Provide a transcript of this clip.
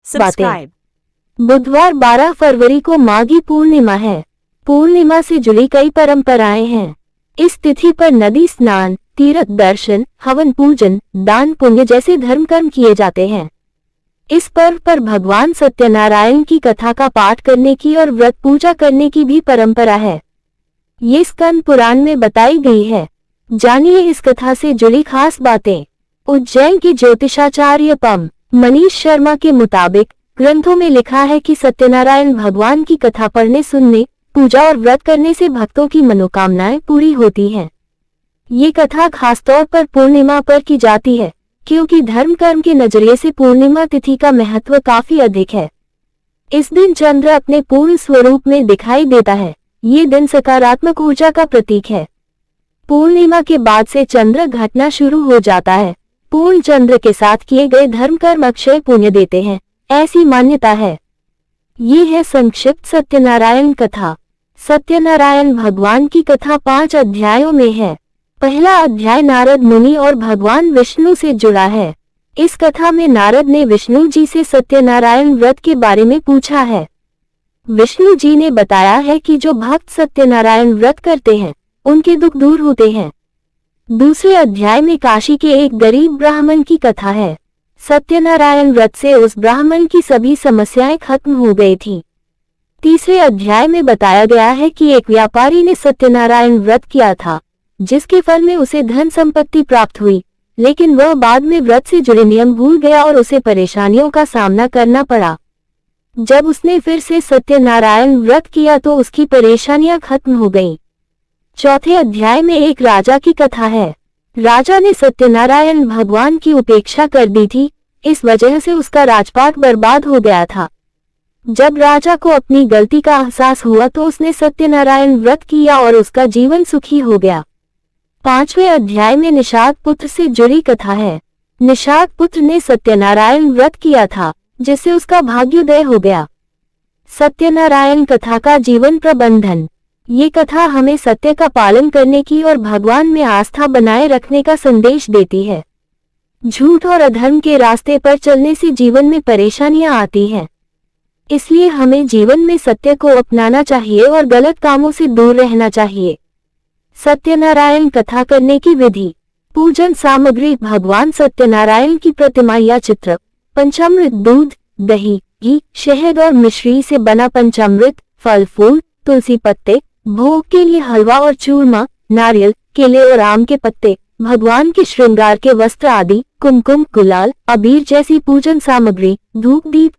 Subscribe. बुधवार 12 फरवरी को माघी पूर्णिमा है। पूर्णिमा से जुड़ी कई परंपराएं हैं। इस तिथि पर नदी स्नान, तीर्थ दर्शन, हवन पूजन, दान पुण्य जैसे धर्म कर्म किए जाते हैं। इस पर्व पर भगवान सत्यनारायण की कथा का पाठ करने की और व्रत पूजा करने की भी परंपरा है। ये स्कंद पुराण में बताई गई है। जानिए इस कथा से जुड़ी खास बातें। उज्जैन के ज्योतिषाचार्य पम मनीष शर्मा के मुताबिक ग्रंथों में लिखा है कि सत्यनारायण भगवान की कथा पढ़ने, सुनने, पूजा और व्रत करने से भक्तों की मनोकामनाएं पूरी होती हैं। ये कथा खासतौर पर पूर्णिमा पर की जाती है, क्योंकि धर्म कर्म के नजरिए से पूर्णिमा तिथि का महत्व काफी अधिक है। इस दिन चंद्र अपने पूर्ण स्वरूप में दिखाई देता है। ये दिन सकारात्मक ऊर्जा का प्रतीक है। पूर्णिमा के बाद से चंद्र घटना शुरू हो जाता है। पूर्ण चंद्र के साथ किए गए धर्म कर्म अक्षय पुण्य देते हैं, ऐसी मान्यता है। ये है संक्षिप्त सत्यनारायण कथा। सत्यनारायण भगवान की कथा 5 अध्यायों में है। पहला अध्याय नारद मुनि और भगवान विष्णु से जुड़ा है। इस कथा में नारद ने विष्णु जी से सत्यनारायण व्रत के बारे में पूछा है। विष्णु जी ने बताया है कि जो भक्त सत्यनारायण व्रत करते हैं उनके दुख दूर होते हैं। दूसरे अध्याय में काशी के एक गरीब ब्राह्मण की कथा है। सत्यनारायण व्रत से उस ब्राह्मण की सभी समस्याएं खत्म हो गई थी। तीसरे अध्याय में बताया गया है कि एक व्यापारी ने सत्यनारायण व्रत किया था, जिसके फल में उसे धन संपत्ति प्राप्त हुई, लेकिन वह बाद में व्रत से जुड़े नियम भूल गया और उसे परेशानियों का सामना करना पड़ा। जब उसने फिर से सत्यनारायण व्रत किया तो उसकी परेशानियां खत्म हो गईं। चौथे अध्याय में एक राजा की कथा है। राजा ने सत्यनारायण भगवान की उपेक्षा कर दी थी, इस वजह से उसका राजपाट बर्बाद हो गया था। जब राजा को अपनी गलती का एहसास हुआ तो उसने सत्यनारायण व्रत किया और उसका जीवन सुखी हो गया। 5वें अध्याय में निषाद पुत्र से जुड़ी कथा है। निषाद पुत्र ने सत्यनारायण व्रत किया था, जिससे उसका भाग्योदय हो गया। सत्यनारायण कथा का जीवन प्रबंधन। ये कथा हमें सत्य का पालन करने की और भगवान में आस्था बनाए रखने का संदेश देती है। झूठ और अधर्म के रास्ते पर चलने से जीवन में परेशानियां आती हैं। इसलिए हमें जीवन में सत्य को अपनाना चाहिए और गलत कामों से दूर रहना चाहिए। सत्यनारायण कथा करने की विधि। पूजन सामग्री: भगवान सत्यनारायण की प्रतिमा या चित्र, पंचामृत, दूध, दही, घी, शहद और मिश्री से बना पंचामृत, फल फूल, तुलसी पत्ते, भोग के लिए हलवा और चूरमा, नारियल, केले और आम के पत्ते, भगवान के श्रृंगार के वस्त्र आदि, कुमकुम, गुलाल, अबीर जैसी पूजन सामग्री, धूप, दीप,